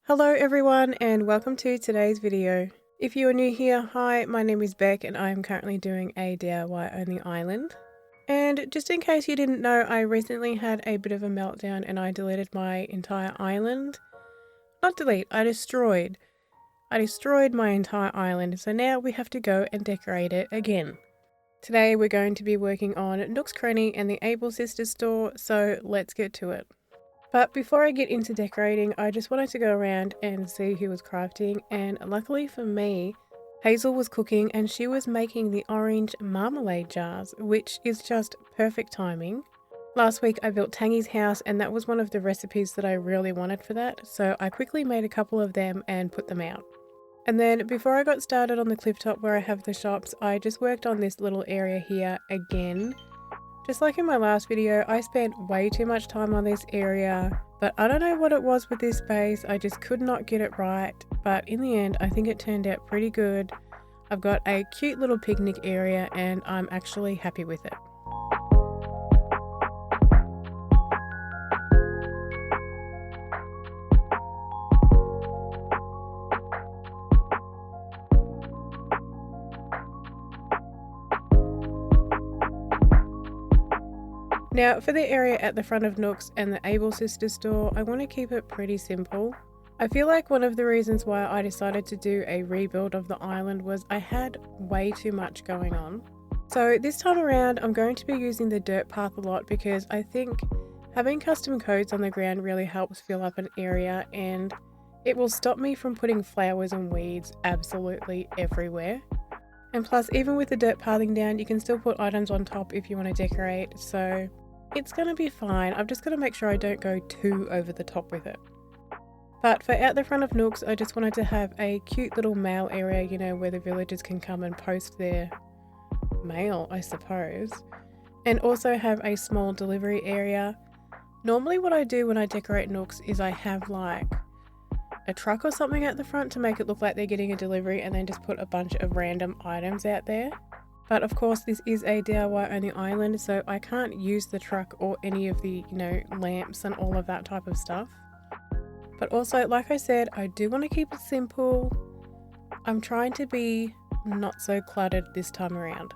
Hello everyone and welcome to today's video. If you are new here, hi, my name is Beck and I am currently doing a DIY only island. And just in case you didn't know, I recently had a bit of a meltdown and I deleted my entire island. Not delete, I destroyed. My entire island, so now we have to go and decorate it again. Today we're going to be working on Nooks Cranny and the Able Sisters store, so let's get to it. But before I get into decorating, I just wanted to go around and see who was crafting, and luckily for me, Hazel was cooking and she was making the orange marmalade jars, which is just perfect timing. Last week I built Tangy's house and that was one of the recipes that I really wanted for that, so I quickly made a couple of them and put them out. And then before I got started on the cliff top where I have the shops, I just worked on this little area here again. Just like in my last video, I spent way too much time on this area, but I don't know what it was with this space, I just could not get it right, but in the end I think it turned out pretty good. I've got a cute little picnic area and I'm actually happy with it. Now for the area at the front of Nooks and the Able Sisters store, I want to keep it pretty simple. I feel like one of the reasons why I decided to do a rebuild of the island was I had way too much going on. So this time around I'm going to be using the dirt path a lot because I think having custom codes on the ground really helps fill up an area and it will stop me from putting flowers and weeds absolutely everywhere. And plus, even with the dirt pathing down, you can still put items on top if you want to decorate, so it's going to be fine. I've just got to make sure I don't go too over the top with it. But for out the front of Nooks, I just wanted to have a cute little mail area, you know, where the villagers can come and post their mail, I suppose. And also have a small delivery area. Normally what I do when I decorate Nooks is I have like a truck or something at the front to make it look like they're getting a delivery and then just put a bunch of random items out there. But of course this is a DIY only island, so I can't use the truck or any of the, lamps and all of that type of stuff. But also, like I said, I do want to keep it simple. I'm trying to be not so cluttered this time around.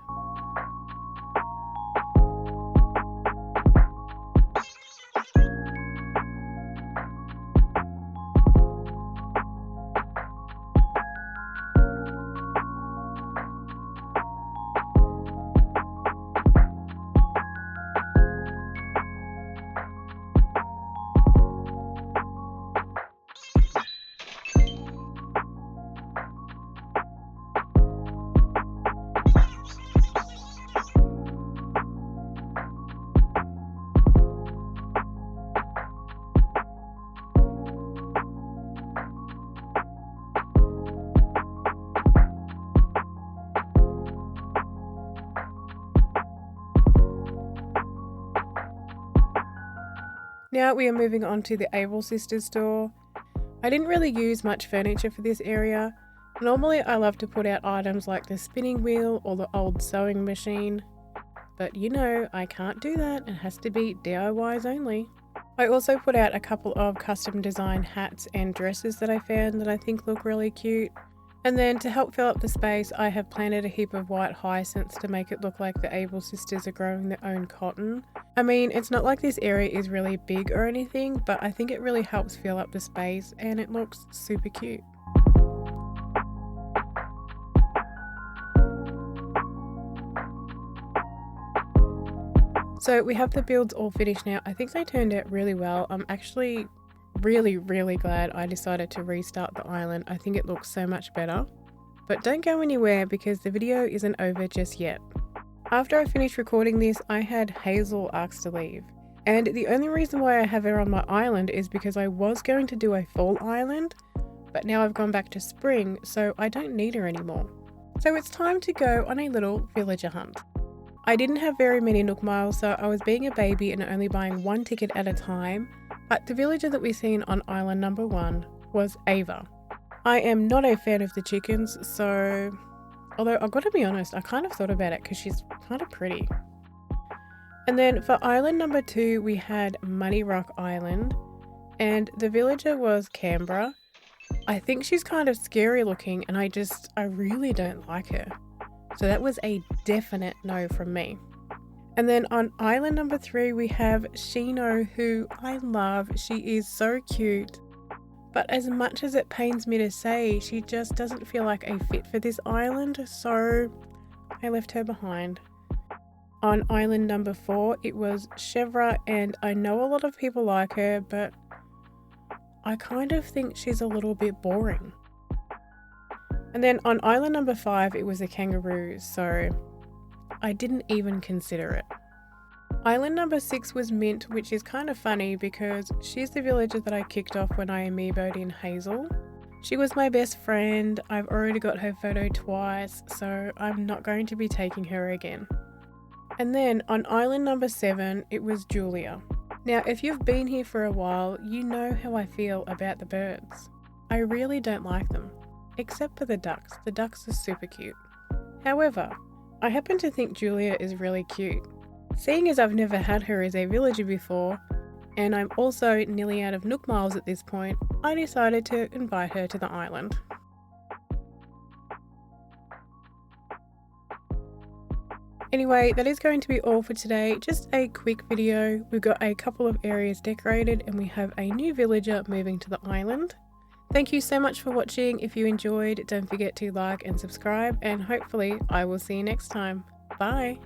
Now we are moving on to the Able Sisters store. I didn't really use much furniture for this area. Normally I love to put out items like the spinning wheel or the old sewing machine, but I can't do that, it has to be DIYs only. I also put out a couple of custom design hats and dresses that I found that I think look really cute. And then to help fill up the space, I have planted a heap of white hyacinths to make it look like the Able Sisters are growing their own cotton. I mean, it's not like this area is really big or anything, but I think it really helps fill up the space and it looks super cute. So we have the builds all finished now. I think they turned out really well. I'm actually really glad I decided to restart the island. I think it looks so much better. But don't go anywhere because the video isn't over just yet. After I finished recording this, I had Hazel ask to leave. And the only reason why I have her on my island is because I was going to do a fall island, but now I've gone back to spring, so I don't need her anymore. So it's time to go on a little villager hunt. I didn't have very many Nook miles, so I was being a baby and only buying one ticket at a time, but the villager that we seen on island number 1 was Ava. I am not a fan of the chickens, so although I've got to be honest, I kind of thought about it because she's kind of pretty. And then for island number 2 we had Muddy Rock Island, and the villager was Canberra. I think she's kind of scary looking and I really don't like her. So that was a definite no from me. And then on island number 3 we have Shino, who I love. She is so cute. But as much as it pains me to say, she just doesn't feel like a fit for this island, so I left her behind. On island number 4 it was Chevra, and I know a lot of people like her, but I kind of think she's a little bit boring. And then on island number 5 it was a kangaroo, so I didn't even consider it. Island number 6 was Mint, which is kind of funny because she's the villager that I kicked off when I amiiboed in Hazel. She was my best friend. I've already got her photo twice, so I'm not going to be taking her again. And then on island number 7 it was Julia. Now if you've been here for a while, you know how I feel about the birds. I really don't like them, except for the ducks. The ducks are super cute. However, I happen to think Julia is really cute. Seeing as I've never had her as a villager before, and I'm also nearly out of Nook miles at this point, I decided to invite her to the island. Anyway, that is going to be all for today. Just a quick video. We've got a couple of areas decorated and we have a new villager moving to the island. Thank you so much for watching. If you enjoyed, don't forget to like and subscribe, and hopefully I will see you next time. Bye!